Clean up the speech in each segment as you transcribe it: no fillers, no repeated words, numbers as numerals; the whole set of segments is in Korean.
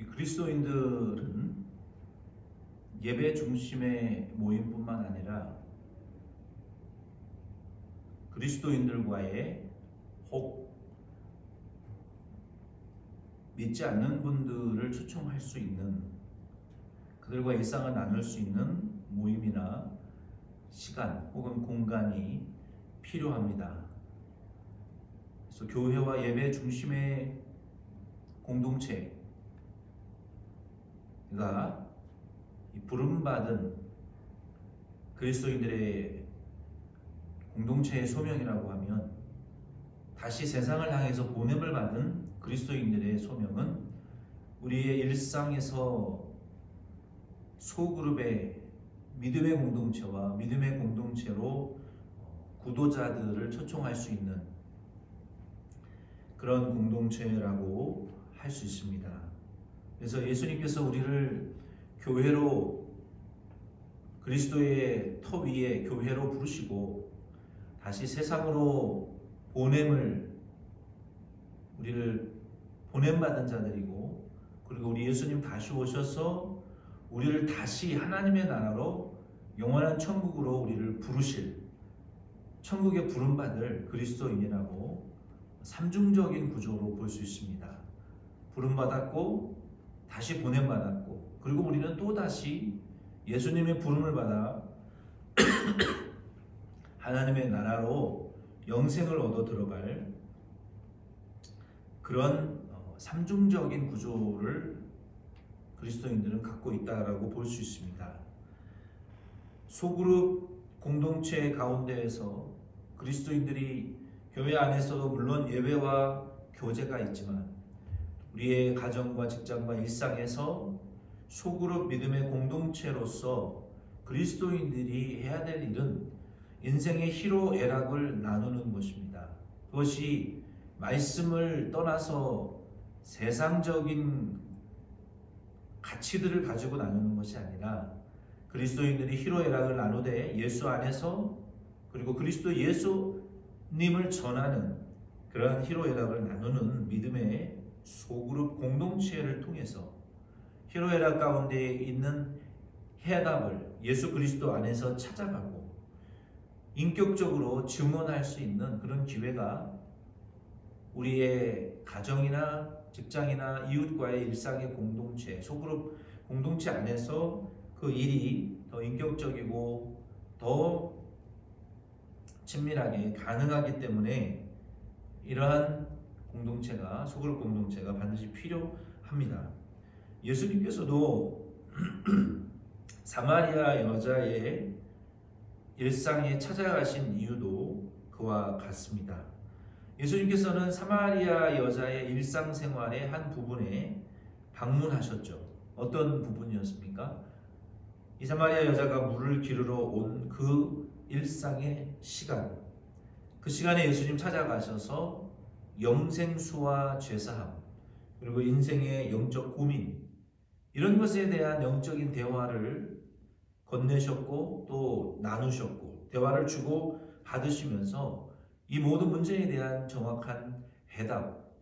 이 그리스도인들은 예배 중심의 모임뿐만 아니라 그리스도인들과의 혹 믿지 않는 분들을 초청할 수 있는, 그들과 일상을 나눌 수 있는 모임이나 시간 혹은 공간이 필요합니다. 그래서 교회와 예배 중심의 공동체가 부름받은 그리스도인들의 공동체의 소명이라고 하면, 다시 세상을 향해서 보냄을 받은 그리스도인들의 소명은 우리의 일상에서 소그룹의 믿음의 공동체와 믿음의 공동체로 구도자들을 초청할 수 있는 그런 공동체라고 할 수 있습니다. 그래서 예수님께서 우리를 교회로, 그리스도의 터 위에 교회로 부르시고 다시 세상으로 우리를 보냄받은 자들이고, 그리고 우리 예수님 다시 오셔서 우리를 다시 하나님의 나라로 영원한 천국으로 우리를 부르실, 천국에 부름받을 그리스도인이라고 삼중적인 구조로 볼 수 있습니다. 부름받았고 다시 보냄받았고, 그리고 우리는 또 다시 예수님의 부름을 받아 하나님의 나라로 영생을 얻어 들어갈 그런 삼중적인 구조를 그리스도인들은 갖고 있다라고 볼 수 있습니다. 소그룹 공동체 가운데에서 그리스도인들이 교회 안에서도 물론 예배와 교제가 있지만, 우리의 가정과 직장과 일상에서 소그룹 믿음의 공동체로서 그리스도인들이 해야 될 일은 인생의 희로애락을 나누는 것입니다. 그것이 말씀을 떠나서 세상적인 가치들을 가지고 나누는 것이 아니라, 그리스도인들이 희로애락을 나누되 예수 안에서, 그리고 그리스도 예수님을 전하는 그러한 희로애락을 나누는 믿음의 소그룹 공동체를 통해서 희로애락 가운데 있는 해답을 예수 그리스도 안에서 찾아가고 인격적으로 증언할 수 있는 그런 기회가 우리의 가정이나 직장이나 이웃과의 일상의 공동체, 소그룹 공동체 안에서 그 일이 더 인격적이고 더 친밀하게 가능하기 때문에 이러한 공동체가, 소그룹 공동체가 반드시 필요합니다. 예수님께서도 사마리아 여자의 일상에 찾아가신 이유도 그와 같습니다. 예수님께서는 사마리아 여자의 일상생활의 한 부분에 방문하셨죠. 어떤 부분이었습니까? 이 사마리아 여자가 물을 기르러 온 그 일상의 시간, 그 시간에 예수님 찾아가셔서 영생수와 죄사함, 그리고 인생의 영적 고민, 이런 것에 대한 영적인 대화를 건네셨고 또 나누셨고, 대화를 주고 받으시면서 이 모든 문제에 대한 정확한 해답,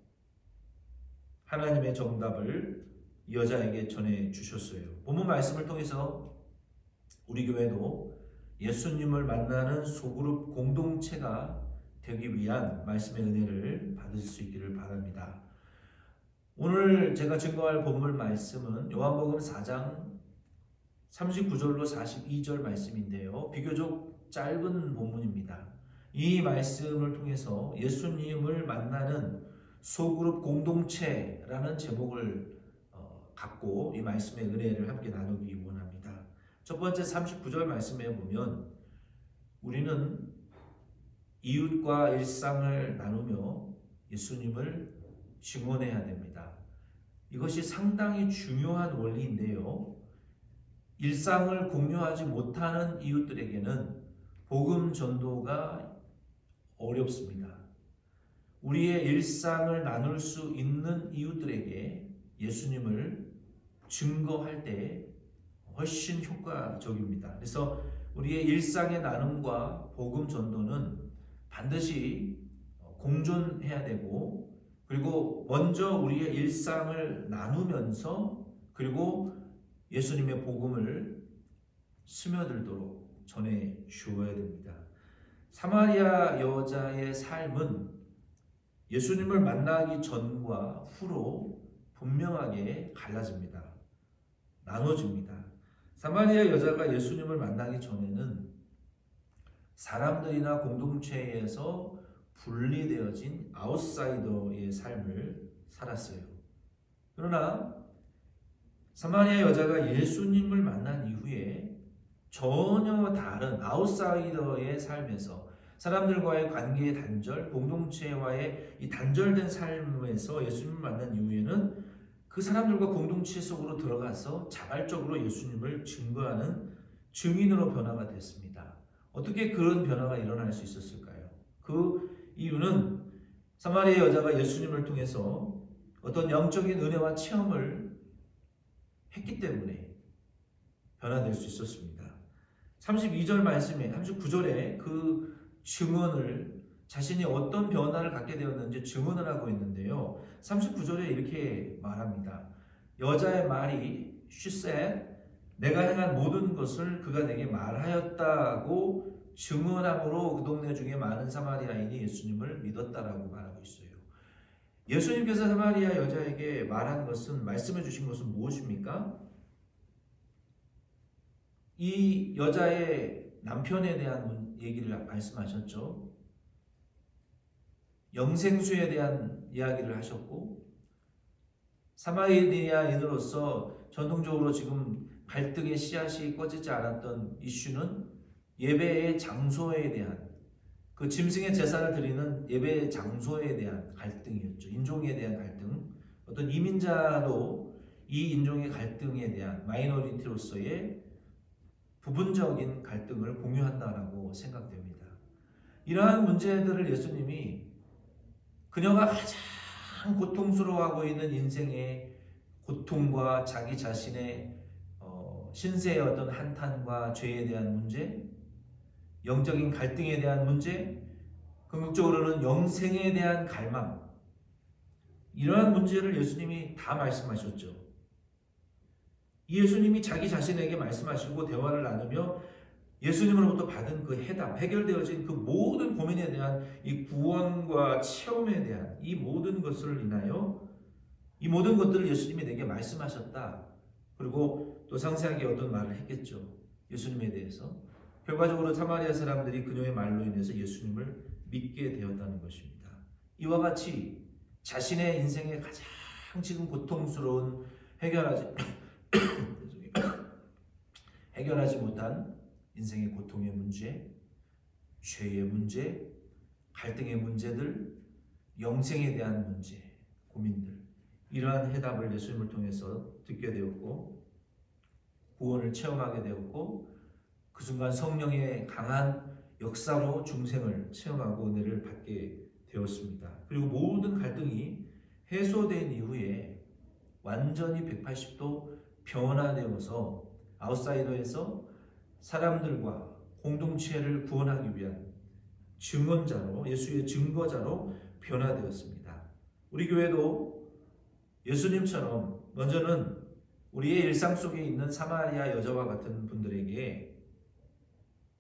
하나님의 정답을 이 여자에게 전해 주셨어요. 본문 말씀을 통해서 우리 교회도 예수님을 만나는 소그룹 공동체가 되기 위한 말씀의 은혜를 받으실 수 있기를 바랍니다. 오늘 제가 증거할 본문 말씀은 요한복음 4장 39절로 42절 말씀인데요. 비교적 짧은 본문입니다. 이 말씀을 통해서 예수님을 만나는 소그룹 공동체라는 제목을 갖고 이 말씀의 은혜를 함께 나누기 원합니다. 첫 번째 39절 말씀에 보면, 우리는 이웃과 일상을 나누며 예수님을 증언해야 됩니다. 이것이 상당히 중요한 원리인데요. 일상을 공유하지 못하는 이웃들에게는 복음 전도가 어렵습니다. 우리의 일상을 나눌 수 있는 이웃들에게 예수님을 증거할 때 훨씬 효과적입니다. 그래서 우리의 일상의 나눔과 복음 전도는 반드시 공존해야 되고, 그리고 먼저 우리의 일상을 나누면서 그리고 예수님의 복음을 스며들도록 전해 주어야 됩니다. 사마리아 여자의 삶은 예수님을 만나기 전과 후로 분명하게 갈라집니다. 나눠집니다. 사마리아 여자가 예수님을 만나기 전에는 사람들이나 공동체에서 분리되어진 아웃사이더의 삶을 살았어요. 그러나 사마리아 여자가 예수님을 만난 이후에 전혀 다른 아웃사이더의 삶에서 사람들과의 관계의 단절, 공동체와의 이 단절된 삶에서 예수님을 만난 이후에는 그 사람들과 공동체 속으로 들어가서 자발적으로 예수님을 증거하는 증인으로 변화가 됐습니다. 어떻게 그런 변화가 일어날 수 있었을까요? 그 이유는 사마리아 여자가 예수님을 통해서 어떤 영적인 은혜와 체험을 했기 때문에 변화될 수 있었습니다. 32절 말씀에 39절에 그 증언을 자신이 어떤 변화를 갖게 되었는지 증언을 하고 있는데요. 39절에 이렇게 말합니다. 여자의 말이 she said 내가 행한 모든 것을 그가 내게 말하였다고 증언함으로 그 동네 중에 많은 사마리아인이 예수님을 믿었다라고 말하고 있어요. 예수님께서 사마리아 여자에게 말한 것은 말씀해 주신 것은 무엇입니까? 이 여자의 남편에 대한 얘기를 말씀하셨죠. 영생수에 대한 이야기를 하셨고 사마리아인으로서 전통적으로 지금 갈등의 씨앗이 꺼지지 않았던 이슈는 예배의 장소에 대한 그 짐승의 제사를 드리는 예배의 장소에 대한 갈등이었죠. 인종에 대한 갈등. 어떤 이민자도 이 인종의 갈등에 대한 마이너리티로서의 부분적인 갈등을 공유한다라고 생각됩니다. 이러한 문제들을 예수님이 그녀가 가장 고통스러워하고 있는 인생의 고통과 자기 자신의 신세의 어떤 한탄과 죄에 대한 문제, 영적인 갈등에 대한 문제, 궁극적으로는 영생에 대한 갈망, 이러한 문제를 예수님이 다 말씀하셨죠. 이 예수님이 자기 자신에게 말씀하시고 대화를 나누며 예수님으로부터 받은 그 해답, 해결되어진 그 모든 고민에 대한 이 구원과 체험에 대한 이 모든 것을 인하여 이 모든 것들을 예수님이 내게 말씀하셨다. 그리고 또 상세하게 어떤 말을 했겠죠. 예수님에 대해서. 결과적으로 사마리아 사람들이 그녀의 말로 인해서 예수님을 믿게 되었다는 것입니다. 이와 같이 자신의 인생에 가장 지금 고통스러운 해결하지 못한 인생의 고통의 문제, 죄의 문제, 갈등의 문제들, 영생에 대한 문제, 고민들, 이러한 해답을 예수님을 통해서 듣게 되었고 구원을 체험하게 되었고 그 순간 성령의 강한 역사로 중생을 체험하고 은혜를 받게 되었습니다. 그리고 모든 갈등이 해소된 이후에 완전히 180도 변화되어서 아웃사이더에서 사람들과 공동체를 구원하기 위한 증언자로, 예수의 증거자로 변화되었습니다. 우리 교회도 예수님처럼 먼저는 우리의 일상 속에 있는 사마리아 여자와 같은 분들에게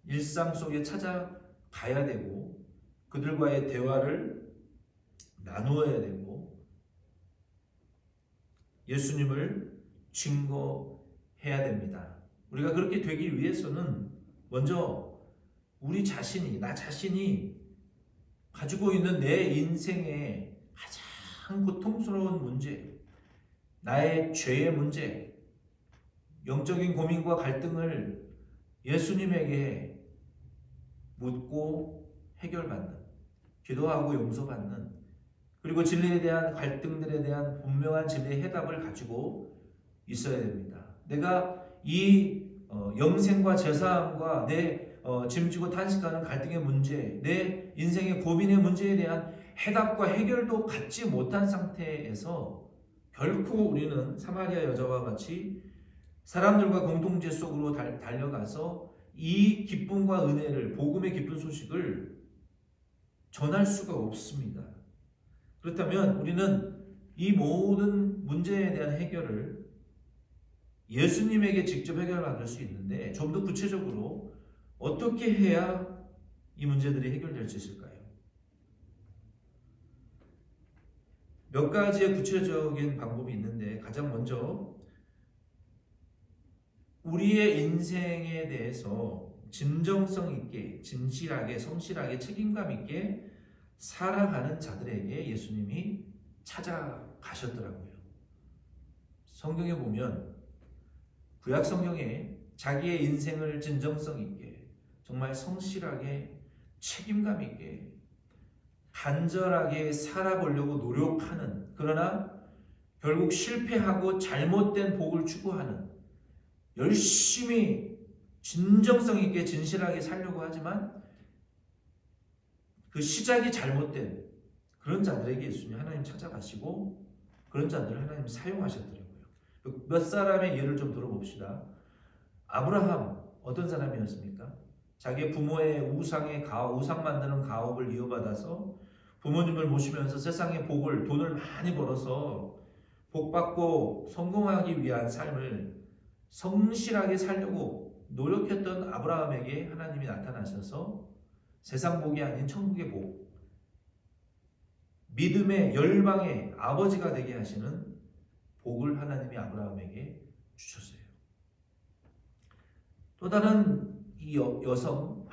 일상 속에 찾아가야 되고 그들과의 대화를 나누어야 되고 예수님을 증거해야 됩니다. 우리가 그렇게 되기 위해서는 먼저 우리 자신이, 나 자신이 가지고 있는 내 인생의 가장 고통스러운 문제, 나의 죄의 문제, 영적인 고민과 갈등을 예수님에게 묻고 해결받는, 기도하고 용서받는, 그리고 진리에 대한 갈등들에 대한 분명한 진리의 해답을 가지고 있어야 됩니다. 내가 이 영생과 제사함과 내 짐지고 탄식하는 갈등의 문제, 내 인생의 고민의 문제에 대한 해답과 해결도 갖지 못한 상태에서 결코 우리는 사마리아 여자와 같이 사람들과 공동체 속으로 달려가서 이 기쁨과 은혜를, 복음의 기쁜 소식을 전할 수가 없습니다. 그렇다면 우리는 이 모든 문제에 대한 해결을 예수님에게 직접 해결받을 수 있는데 좀 더 구체적으로 어떻게 해야 이 문제들이 해결될 수 있을까요? 몇 가지의 구체적인 방법이 있는데 가장 먼저 우리의 인생에 대해서 진정성 있게, 진실하게, 성실하게, 책임감 있게 살아가는 자들에게 예수님이 찾아가셨더라고요. 성경에 보면 구약 성경에 자기의 인생을 진정성 있게, 정말 성실하게, 책임감 있게, 간절하게 살아보려고 노력하는, 그러나 결국 실패하고 잘못된 복을 추구하는, 열심히 진정성 있게 진실하게 살려고 하지만 그 시작이 잘못된 그런 자들에게 예수님 하나님 찾아가시고 그런 자들을 하나님 사용하셨더라고요. 몇 사람의 예를 좀 들어봅시다. 아브라함 어떤 사람이었습니까? 자기 부모의 우상 만드는 가업을 이어받아서 부모님을 모시면서 세상의 복을, 돈을 많이 벌어서 복받고 성공하기 위한 삶을 성실하게 살려고 노력했던 아브라함에게 하나님이 나타나셔서 세상 복이 아닌 천국의 복, 믿음의 열방의 아버지가 되게 하시는 복을 하나님이 아브라함에게 주셨어요. 또 다른 이 여성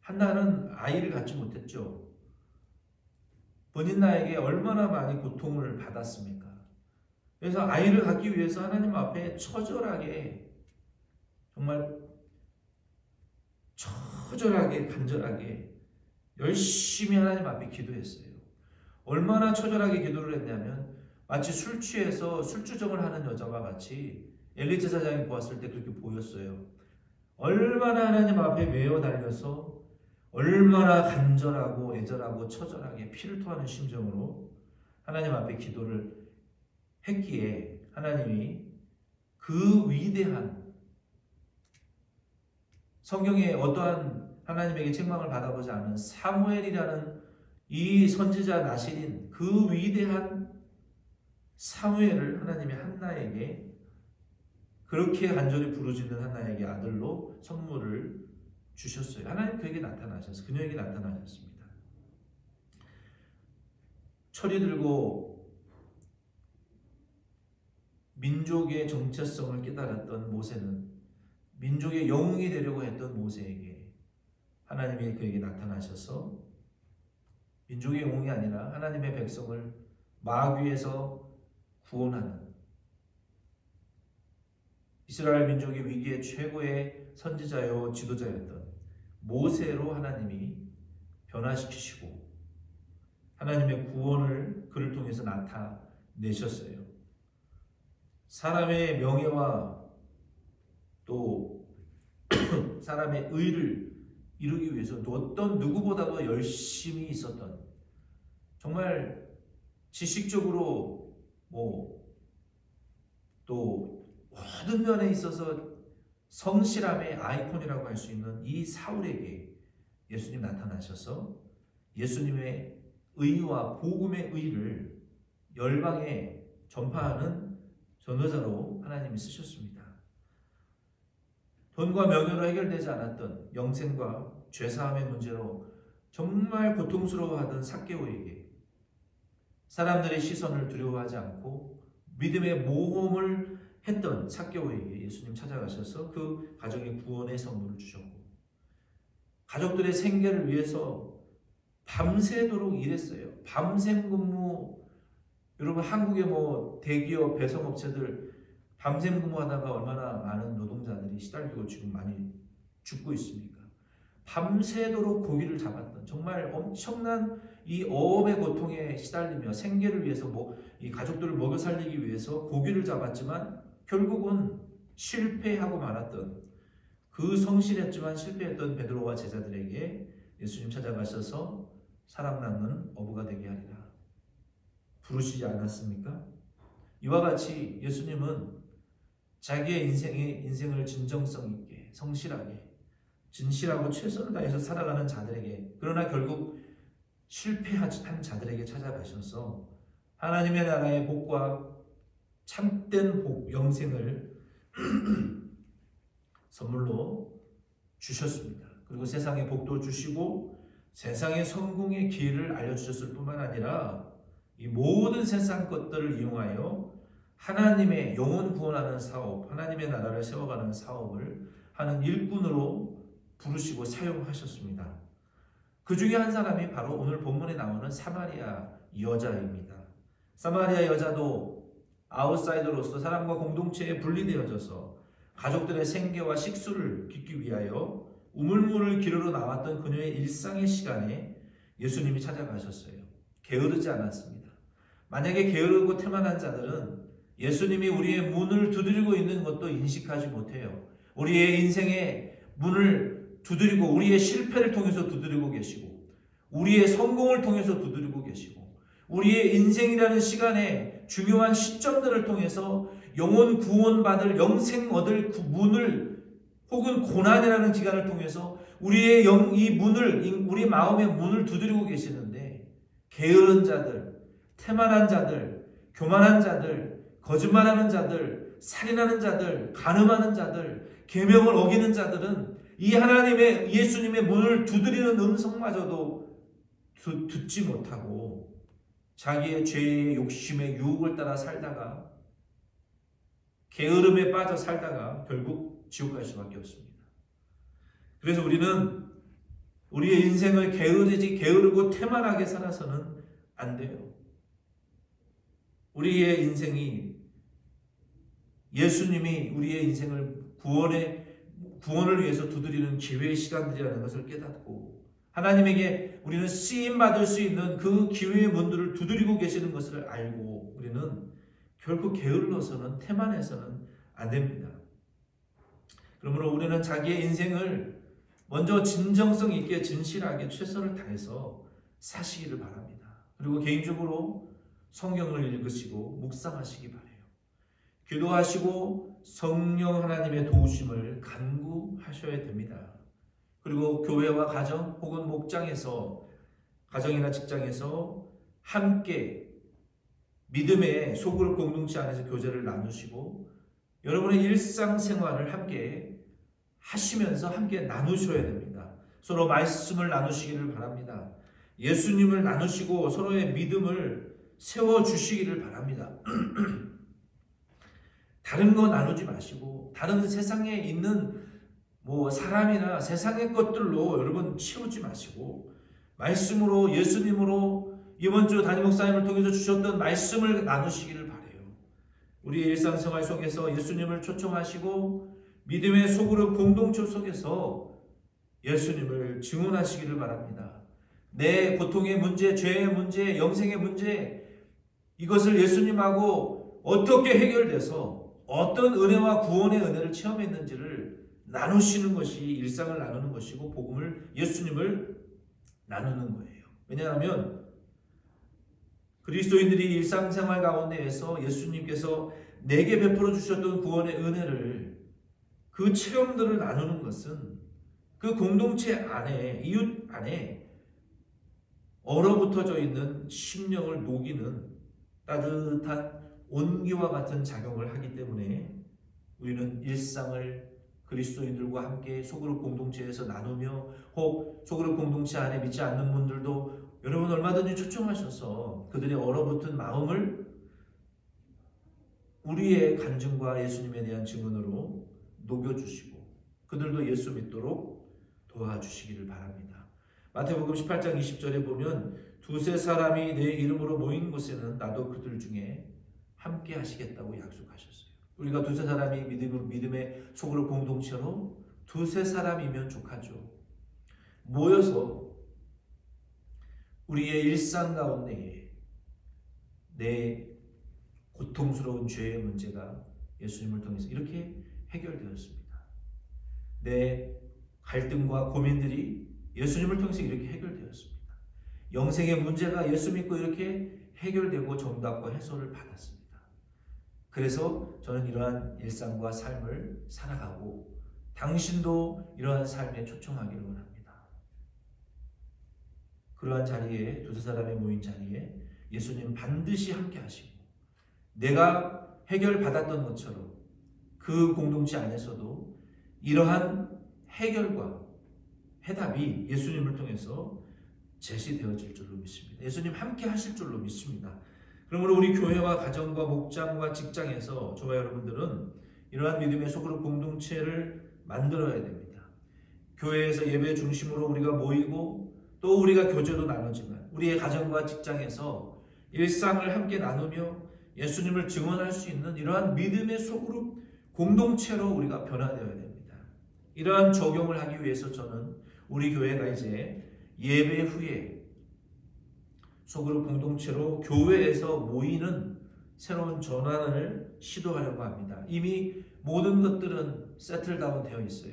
한나는 아이를 갖지 못했죠. 본인 나에게 얼마나 많이 고통을 받았습니까? 그래서 아이를 갖기 위해서 하나님 앞에 처절하게, 정말 처절하게, 간절하게 열심히 하나님 앞에 기도했어요. 얼마나 처절하게 기도를 했냐면 마치 술 취해서 술주정을 하는 여자와 같이 엘리 제사장이 보았을 때 그렇게 보였어요. 얼마나 하나님 앞에 매어 달려서 얼마나 간절하고 애절하고 처절하게 피를 토하는 심정으로 하나님 앞에 기도를 했기에 하나님이 그 위대한, 성경에 어떠한 하나님에게 책망을 받아보지 않은 사무엘이라는 이 선지자 나실인 그 위대한 사무엘을 하나님이 한나에게, 그렇게 간절히 부르짖는 한나에게 아들로 선물을 주셨어요. 하나님 그에게 나타나셔서 그녀에게 나타나셨습니다. 철이 들고 민족의 정체성을 깨달았던 모세는 민족의 영웅이 되려고 했던 모세에게 하나님이 그에게 나타나셔서 민족의 영웅이 아니라 하나님의 백성을 마귀에서 구원하는, 이스라엘 민족의 위기의 최고의 선지자요 지도자였던 모세로 하나님이 변화시키시고 하나님의 구원을 그를 통해서 나타내셨어요. 사람의 명예와 또 사람의 의를 이루기 위해서 어떤 누구보다도 열심히 있었던, 정말 지식적으로 또 모든 면에 있어서 성실함의 아이콘이라고 할 수 있는 이 사울에게 예수님 나타나셔서 예수님의 의와 복음의 의를 열방에 전파하는 전도자로 하나님이 쓰셨습니다. 돈과 명예로 해결되지 않았던 영생과 죄사함의 문제로 정말 고통스러워하던 삭개오에게 사람들의 시선을 두려워하지 않고 믿음의 모험을 했던 삭개오에게 예수님 찾아가셔서 그 가정의 구원의 선물을 주셨고, 가족들의 생계를 위해서 밤새도록 일했어요. 밤샘 근무. 여러분 한국의 대기업 배송업체들 밤샘 근무하다가 얼마나 많은 노동자들이 시달리고 지금 많이 죽고 있습니까? 밤새도록 고기를 잡았던, 정말 엄청난 이 어업의 고통에 시달리며 생계를 위해서 이 가족들을 먹여 살리기 위해서 고기를 잡았지만 결국은 실패하고 말았던, 그 성실했지만 실패했던 베드로와 제자들에게 예수님 찾아가셔서 사람 낳는 어부가 되게 하리라 부르시지 않았습니까? 이와 같이 예수님은 자기의 인생을 진정성 있게, 성실하게, 진실하고 최선을 다해서 살아가는 자들에게, 그러나 결국 실패한 자들에게 찾아가셔서 하나님의 나라의 복과 참된 복, 영생을 선물로 주셨습니다. 그리고 세상의 복도 주시고 세상의 성공의 기회를 알려주셨을 뿐만 아니라 이 모든 세상 것들을 이용하여 하나님의 영혼 구원하는 사업, 하나님의 나라를 세워가는 사업을 하는 일꾼으로 부르시고 사용하셨습니다. 그 중에 한 사람이 바로 오늘 본문에 나오는 사마리아 여자입니다. 사마리아 여자도 아웃사이더로서 사람과 공동체에 분리되어져서 가족들의 생계와 식수를 깃기 위하여 우물물을 기르러 나왔던 그녀의 일상의 시간에 예수님이 찾아가셨어요. 게으르지 않았습니다. 만약에 게으르고 태만한 자들은 예수님이 우리의 문을 두드리고 있는 것도 인식하지 못해요. 우리의 인생의 문을 두드리고 우리의 실패를 통해서 두드리고 계시고 우리의 성공을 통해서 두드리고 계시고 우리의 인생이라는 시간에 중요한 시점들을 통해서 영혼 구원받을 영생 얻을 문을 혹은 고난이라는 기간을 통해서 우리의 이 문을 우리 마음의 문을 두드리고 계시는데 게으른 자들, 태만한 자들, 교만한 자들, 거짓말하는 자들, 살인하는 자들, 간음하는 자들, 계명을 어기는 자들은 이 하나님의 예수님의 문을 두드리는 음성마저도 듣지 못하고 자기의 죄의 욕심의 유혹을 따라 살다가 게으름에 빠져 살다가 결국 지옥 갈 수밖에 없습니다. 그래서 우리는 우리의 인생을 게으르고 태만하게 살아서는 안 돼요. 우리의 인생이 예수님이 우리의 인생을 구원을 위해서 두드리는 기회의 시간들이라는 것을 깨닫고 하나님에게 우리는 쓰임받을 수 있는 그 기회의 문들을 두드리고 계시는 것을 알고 우리는 결코 게을러서는 태만해서는 안 됩니다. 그러므로 우리는 자기의 인생을 먼저 진정성 있게 진실하게 최선을 다해서 사시기를 바랍니다. 그리고 개인적으로 성경을 읽으시고 묵상하시기 바라요. 기도하시고 성령 하나님의 도우심을 간구하셔야 됩니다. 그리고 교회와 가정 혹은 목장에서 가정이나 직장에서 함께 믿음의 소그룹 공동체 안에서 교제를 나누시고 여러분의 일상생활을 함께 하시면서 함께 나누셔야 됩니다. 서로 말씀을 나누시기를 바랍니다. 예수님을 나누시고 서로의 믿음을 세워주시기를 바랍니다. 다른 거 나누지 마시고 다른 세상에 있는 사람이나 세상의 것들로 여러분 채우지 마시고 말씀으로 예수님으로 이번 주 담임 목사님을 통해서 주셨던 말씀을 나누시기를 바라요. 우리의 일상생활 속에서 예수님을 초청하시고 믿음의 소그룹 공동체 속에서 예수님을 증언하시기를 바랍니다. 내 고통의 문제, 죄의 문제, 영생의 문제 이것을 예수님하고 어떻게 해결돼서 어떤 은혜와 구원의 은혜를 체험했는지를 나누시는 것이 일상을 나누는 것이고 예수님을 나누는 거예요. 왜냐하면 그리스도인들이 일상생활 가운데에서 예수님께서 내게 베풀어 주셨던 구원의 은혜를 그 체험들을 나누는 것은 그 공동체 안에 이웃 안에 얼어붙어져 있는 심령을 녹이는 따뜻한 온기와 같은 작용을 하기 때문에 우리는 일상을 그리스도인들과 함께 소그룹 공동체에서 나누며 혹 소그룹 공동체 안에 믿지 않는 분들도 여러분 얼마든지 초청하셔서 그들의 얼어붙은 마음을 우리의 간증과 예수님에 대한 증언으로 녹여주시고 그들도 예수 믿도록 도와주시기를 바랍니다. 마태복음 18장 20절에 보면 두세 사람이 내 이름으로 모인 곳에는 나도 그들 중에 함께 하시겠다고 약속하셨어요. 우리가 두세 사람이 믿음의 소그룹 공동체로 두세 사람이면 족하죠. 모여서 우리의 일상 가운데에 내 고통스러운 죄의 문제가 예수님을 통해서 이렇게 해결되었습니다. 내 갈등과 고민들이 예수님을 통해서 이렇게 해결되었습니다. 영생의 문제가 예수 믿고 이렇게 해결되고 정답과 해소를 받았습니다. 그래서 저는 이러한 일상과 삶을 살아가고 당신도 이러한 삶에 초청하기를 원합니다. 그러한 자리에, 두세 사람이 모인 자리에 예수님 반드시 함께 하시고, 내가 해결받았던 것처럼 그 공동체 안에서도 이러한 해결과 해답이 예수님을 통해서 제시되어질 줄로 믿습니다. 예수님 함께 하실 줄로 믿습니다. 그러므로 우리 교회와 가정과 목장과 직장에서 저와 여러분들은 이러한 믿음의 소그룹 공동체를 만들어야 됩니다. 교회에서 예배 중심으로 우리가 모이고 또 우리가 교제도 나누지만 우리의 가정과 직장에서 일상을 함께 나누며 예수님을 증언할 수 있는 이러한 믿음의 소그룹 공동체로 우리가 변화되어야 됩니다. 이러한 적용을 하기 위해서 저는 우리 교회가 이제 예배 후에 소그룹 공동체로 교회에서 모이는 새로운 전환을 시도하려고 합니다. 이미 모든 것들은 세틀다운 되어 있어요.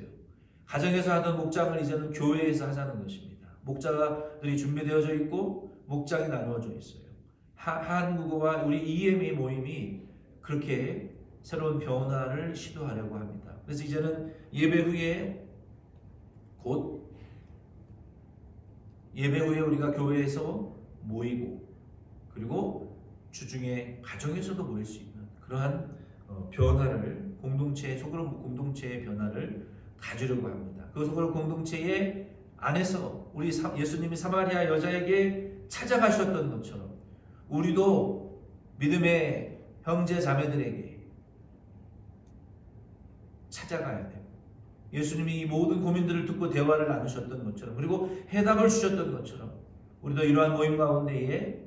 가정에서 하던 목장을 이제는 교회에서 하자는 것입니다. 목자들이 준비되어져 있고 목장이 나누어져 있어요. 한국어와 우리 EMA 모임이 그렇게 새로운 변화를 시도하려고 합니다. 그래서 이제는 예배 후에 우리가 교회에서 모이고 그리고 주중에 가정에서도 모일 수 있는 그러한 변화를 소그룹 공동체의 변화를 가지려고 합니다. 그 소그룹 공동체의 안에서 우리 예수님이 사마리아 여자에게 찾아가셨던 것처럼 우리도 믿음의 형제 자매들에게 찾아가야 돼요. 예수님이 이 모든 고민들을 듣고 대화를 나누셨던 것처럼 그리고 해답을 주셨던 것처럼 우리도 이러한 모임 가운데에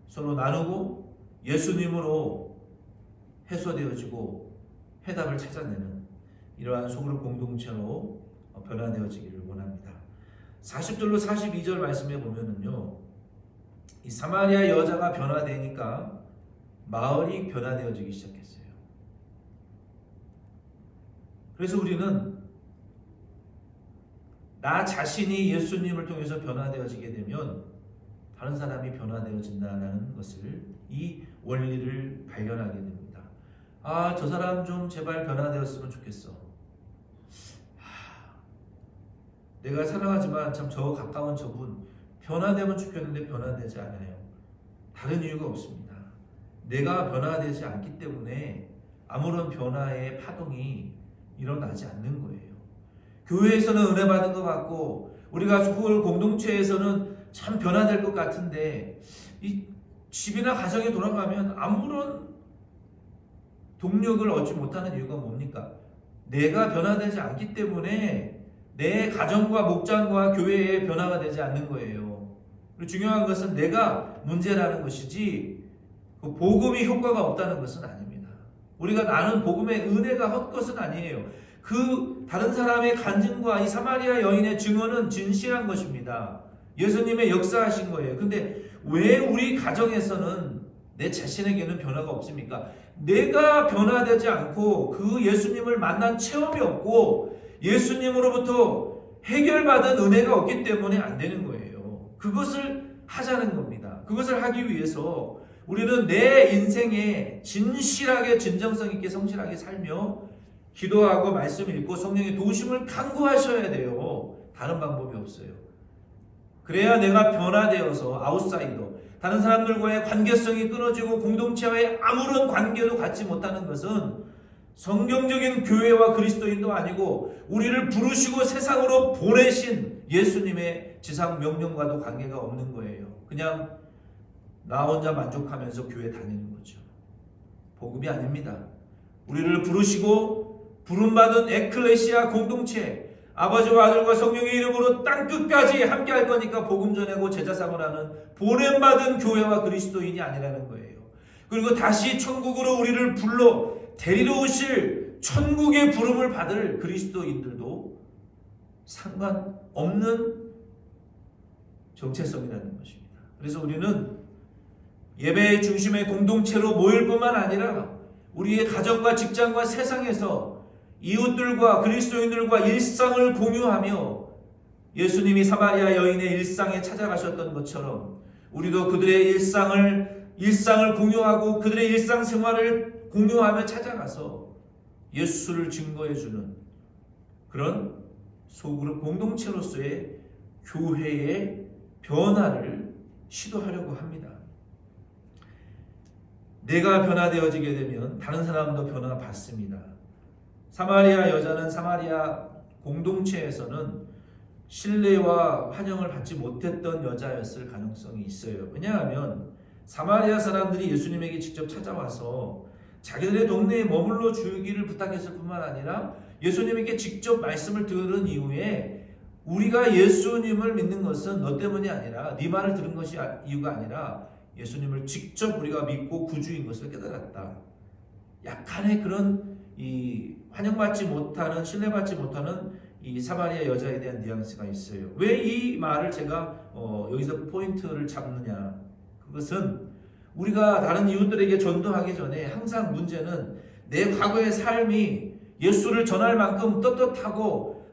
서로 나누고 예수님으로 해소되어지고 해답을 찾아내는 이러한 소그룹 공동체로 변화되어지기를 원합니다. 40절로 42절 말씀에 보면은요, 이 사마리아 여자가 변화되니까 마을이 변화되어지기 시작했어요. 그래서 우리는 나 자신이 예수님을 통해서 변화되어지게 되면 다른 사람이 변화되어진다는 것을, 이 원리를 발견하게 됩니다. 아, 저 사람 좀 제발 변화되었으면 좋겠어. 내가 사랑하지만 참 저 가까운 저분 변화되면 좋겠는데 변화되지 않아요. 다른 이유가 없습니다. 내가 변화되지 않기 때문에 아무런 변화의 파동이 일어나지 않는 거예요. 교회에서는 은혜 받은 것 같고 우리가 소그룹 공동체에서는 참 변화될 것 같은데 이 집이나 가정에 돌아가면 아무런 동력을 얻지 못하는 이유가 뭡니까? 내가 변화되지 않기 때문에 내 가정과 목장과 교회에 변화가 되지 않는 거예요. 그리고 중요한 것은 내가 문제라는 것이지 그 복음이 효과가 없다는 것은 아닙니다. 우리가 나는 복음의 은혜가 헛것은 아니에요. 그 다른 사람의 간증과 이 사마리아 여인의 증언은 진실한 것입니다. 예수님의 역사하신 거예요. 근데 왜 우리 가정에서는 내 자신에게는 변화가 없습니까? 내가 변화되지 않고 그 예수님을 만난 체험이 없고 예수님으로부터 해결받은 은혜가 없기 때문에 안 되는 거예요. 그것을 하자는 겁니다. 그것을 하기 위해서 우리는 내 인생에 진실하게 진정성 있게 성실하게 살며 기도하고 말씀 읽고 성령의 도우심을 간구하셔야 돼요. 다른 방법이 없어요. 그래야 내가 변화되어서 아웃사이더, 다른 사람들과의 관계성이 끊어지고 공동체와의 아무런 관계도 갖지 못하는 것은 성경적인 교회와 그리스도인도 아니고 우리를 부르시고 세상으로 보내신 예수님의 지상 명령과도 관계가 없는 거예요. 그냥 나 혼자 만족하면서 교회 다니는 거죠. 복음이 아닙니다. 우리를 부르시고 부름받은 에클레시아 공동체, 아버지와 아들과 성령의 이름으로 땅끝까지 함께 할 거니까 복음 전하고 제자상을 하는 보냄받은 교회와 그리스도인이 아니라는 거예요. 그리고 다시 천국으로 우리를 불러 데리러 오실 천국의 부름을 받을 그리스도인들도 상관없는 정체성이라는 것입니다. 그래서 우리는 예배의 중심의 공동체로 모일 뿐만 아니라 우리의 가정과 직장과 세상에서 이웃들과 그리스도인들과 일상을 공유하며 예수님이 사마리아 여인의 일상에 찾아가셨던 것처럼 우리도 그들의 일상을 공유하고 그들의 일상생활을 공유하며 찾아가서 예수를 증거해주는 그런 소그룹 공동체로서의 교회의 변화를 시도하려고 합니다. 내가 변화되어지게 되면 다른 사람도 변화받습니다. 사마리아 여자는 사마리아 공동체에서는 신뢰와 환영을 받지 못했던 여자였을 가능성이 있어요. 왜냐하면 사마리아 사람들이 예수님에게 직접 찾아와서 자기들의 동네에 머물러 주기를 부탁했을 뿐만 아니라 예수님에게 직접 말씀을 들은 이후에 우리가 예수님을 믿는 것은 너 때문이 아니라 네 말을 들은 것이 이유가 아니라 예수님을 직접 우리가 믿고 구주인 것을 깨달았다. 약간의 그런 이 환영받지 못하는, 신뢰받지 못하는 이 사마리아 여자에 대한 뉘앙스가 있어요. 왜 이 말을 제가 여기서 포인트를 잡느냐? 그것은 우리가 다른 이웃들에게 전도하기 전에 항상 문제는 내 과거의 삶이 예수를 전할 만큼 떳떳하고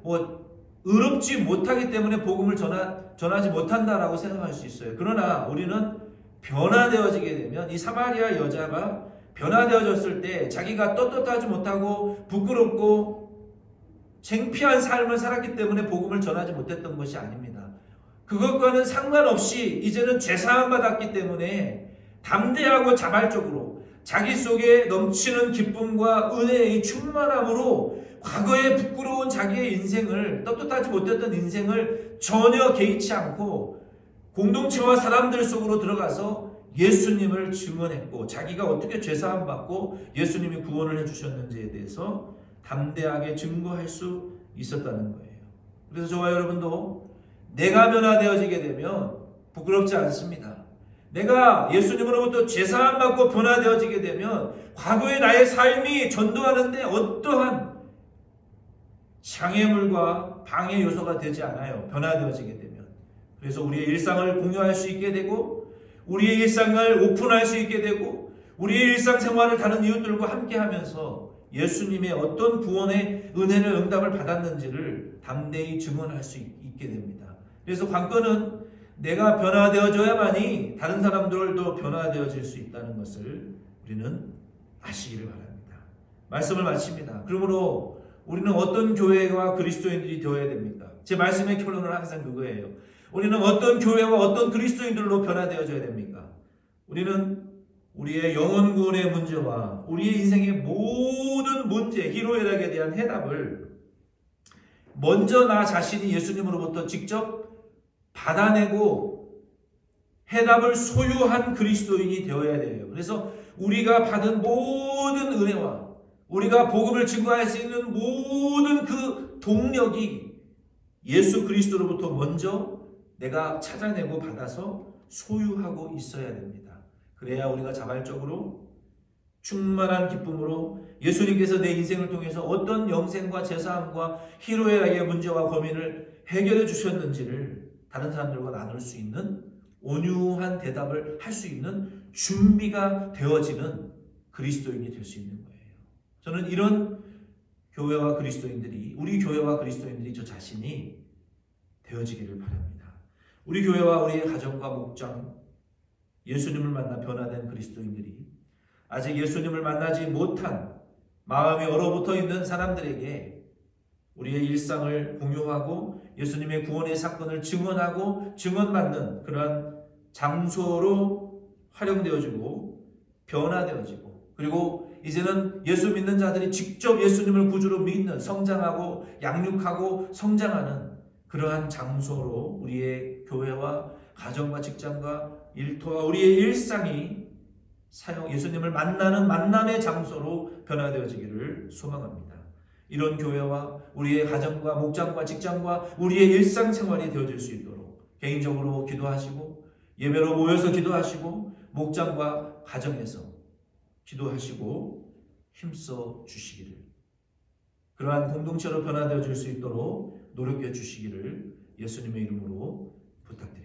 의롭지 못하기 때문에 복음을 전하지 못한다라고 생각할 수 있어요. 그러나 우리는 변화되어지게 되면 이 사마리아 여자가 변화되어졌을 때 자기가 떳떳하지 못하고 부끄럽고 창피한 삶을 살았기 때문에 복음을 전하지 못했던 것이 아닙니다. 그것과는 상관없이 이제는 죄사함 받았기 때문에 담대하고 자발적으로 자기 속에 넘치는 기쁨과 은혜의 충만함으로 과거의 부끄러운 자기의 인생을, 떳떳하지 못했던 인생을 전혀 개의치 않고 공동체와 사람들 속으로 들어가서 예수님을 증언했고 자기가 어떻게 죄사함 받고 예수님이 구원을 해주셨는지에 대해서 담대하게 증거할 수 있었다는 거예요. 그래서 저와 여러분도 내가 변화되어지게 되면 부끄럽지 않습니다. 내가 예수님으로부터 죄사함 받고 변화되어지게 되면 과거의 나의 삶이 전도하는데 어떠한 장애물과 방해 요소가 되지 않아요. 변화되어지게 되면. 그래서 우리의 일상을 공유할 수 있게 되고 우리의 일상을 오픈할 수 있게 되고 우리의 일상생활을 다른 이웃들과 함께 하면서 예수님의 어떤 구원의 은혜를 응답을 받았는지를 담대히 증언할 수 있게 됩니다. 그래서 관건은 내가 변화되어져야만이 다른 사람들도 변화되어질 수 있다는 것을 우리는 아시기를 바랍니다. 말씀을 마칩니다. 그러므로 우리는 어떤 교회와 그리스도인들이 되어야 됩니까? 제 말씀의 결론은 항상 그거예요. 우리는 어떤 교회와 어떤 그리스도인들로 변화되어져야 됩니까? 우리는 우리의 영혼 구원의 문제와 우리의 인생의 모든 문제, 희로애락에 대한 해답을 먼저 나 자신이 예수님으로부터 직접 받아내고 해답을 소유한 그리스도인이 되어야 돼요. 그래서 우리가 받은 모든 은혜와 우리가 복음을 증거할 수 있는 모든 그 동력이 예수 그리스도로부터 먼저 내가 찾아내고 받아서 소유하고 있어야 됩니다. 그래야 우리가 자발적으로 충만한 기쁨으로 예수님께서 내 인생을 통해서 어떤 영생과 제사함과 희로애락의 문제와 고민을 해결해 주셨는지를 다른 사람들과 나눌 수 있는 온유한 대답을 할 수 있는 준비가 되어지는 그리스도인이 될 수 있는 거예요. 저는 이런 교회와 그리스도인들이, 우리 교회와 그리스도인들이 저 자신이 되어지기를 바랍니다. 우리 교회와 우리의 가정과 목장, 예수님을 만나 변화된 그리스도인들이 아직 예수님을 만나지 못한 마음이 얼어붙어 있는 사람들에게 우리의 일상을 공유하고 예수님의 구원의 사건을 증언하고 증언받는 그러한 장소로 활용되어지고 변화되어지고, 그리고 이제는 예수 믿는 자들이 직접 예수님을 구주로 믿는, 성장하고 양육하고 성장하는 그러한 장소로 우리의 교회와 가정과 직장과 일터와 우리의 일상이 예수님을 만나는 만남의 장소로 변화되어지기를 소망합니다. 이런 교회와 우리의 가정과 목장과 직장과 우리의 일상생활이 되어질 수 있도록 개인적으로 기도하시고 예배로 모여서 기도하시고 목장과 가정에서 기도하시고 힘써 주시기를, 그러한 공동체로 변화되어질 수 있도록 노력해 주시기를 예수님의 이름으로 부탁드립니다.